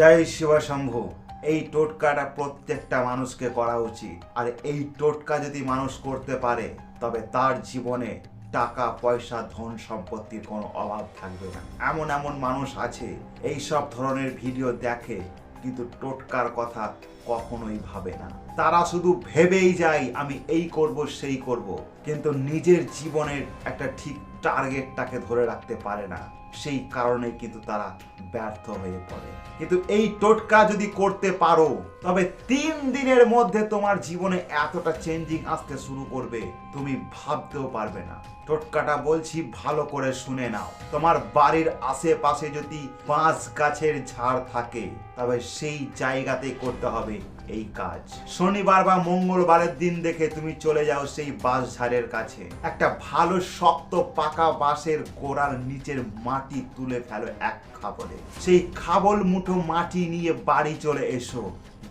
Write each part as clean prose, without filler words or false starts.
জয় শিবশম্ভু। এই টোটকাটা প্রত্যেকটা মানুষকে করা উচিত। আর এই টোটকা যদি মানুষ করতে পারে তবে তার জীবনে টাকা পয়সা ধন সম্পত্তির কোনো অভাব থাকবে না। এমন এমন মানুষ আছে এই সব ধরনের ভিডিও দেখে কিন্তু টোটকার কথা কখনোই ভাবে না। তারা শুধু ভেবেই যায় আমি এই করব সেই করব, কিন্তু নিজের জীবনের একটা ঠিক টার্গেটটাকে ধরে রাখতে পারে না। সেই কারণে কিন্তু তারা ব্যর্থ হয়ে পড়ে। কিন্তু এই টোটকা যদি করতে পারো তবে 3 দিনের মধ্যে তোমার জীবনে এতটা চেঞ্জিং আসতে শুরু করবে তুমি ভাবতেও পারবে না। টোটকাটা বলছি, ভালো করে শুনে নাও। তোমার বাড়ির আশেপাশে যদি বাঁশ গাছের ঝাড় থাকে তবে সেই জায়গাতে করতে হবে এই কাজ। শনিবার বা মঙ্গলবারের দিন দেখে তুমি চলে যাও সেই বাঁশ ঝাড়ের কাছে। একটা ভালো শক্ত পাকা বাঁশের গোড়ার নিচের মাটি তুলে ফেলো এক খাবলে। সেই খাবল মুঠো মাটি নিয়ে বাড়ি চলে এসো।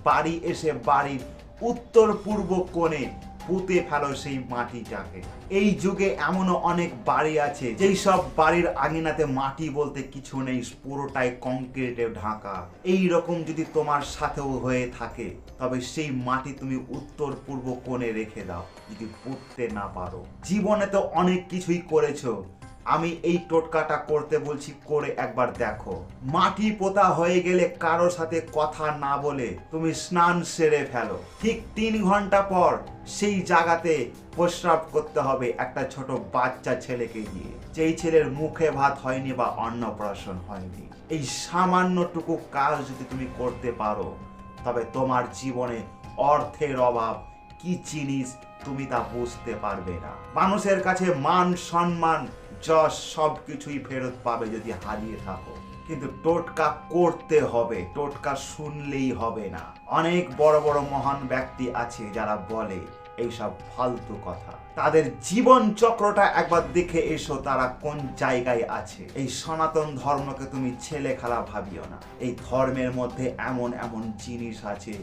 বাড়ি এসে বাড়ির উত্তর পূর্ব কোণে পুঁতে ফেলো সেই মাটিটাকে। এই যুগে এমনও অনেক বাড়ি আছে যেই সব বাড়ির আঙিনাতে মাটি বলতে কিছু নেই, পুরোটাই কংক্রিটে ঢাকা। এই রকম যদি তোমার সাথেও হয়ে থাকে তবে সেই মাটি তুমি উত্তর পূর্ব কোণে রেখে দাও যদি পুঁততে না পারো। জীবনে তো অনেক কিছুই করেছো, আমি এই টোটকাটা করতে বলছি, করে একবার দেখো। মাটি পোতা হয়ে গেলে কারো সাথে কথা না বলে তুমি স্নান সেরে ফেলো। ঠিক 3 ঘন্টা পর সেই জায়গাতে প্রস্রাব করতে হবে একটা ছোট বাচ্চা ছেলেকে দিয়ে, যেই ছেলের মুখে ভাত হয়নি বা অন্নপ্রাশন হয়নি। এই সামান্যটুকু কাজ যদি তুমি করতে পারো তবে তোমার জীবনে অর্থের অভাব কি জিনিস তুমি তা বুঝতে পারবে না। মানুষের কাছে মান সম্মান যশ সবকিছুই ফেরত পাবে যদি হারিয়ে থাকো। কিন্তু টোটকা করতে হবে, টোটকা শুনলেই হবে না। অনেক বড় বড় মহান ব্যক্তি আছে যারা বলে এইসব ফালতু কথা। তাদের জীবন চক্রটা একবার দেখে এসো, তারা কোন জায়গায় আছে। এই সনাতন ধর্মকে তুমি ছেলে খেলা ভাবিও না। এই ধর্মের মধ্যে এমন এমন জিনিস আছে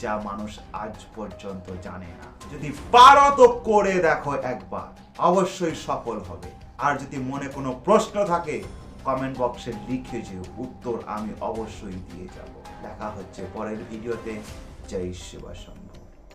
যা মানুষ আজ পর্যন্ত জানে না। যদি পারো তো করে দেখো একবার, অবশ্যই সফল হবে। আর যদি মনে কোনো প্রশ্ন থাকে কমেন্ট বক্সে লিখে যেও, উত্তর আমি অবশ্যই দিয়ে যাব। দেখা হচ্ছে পরের ভিডিওতে। জয় শিবশম্ভু।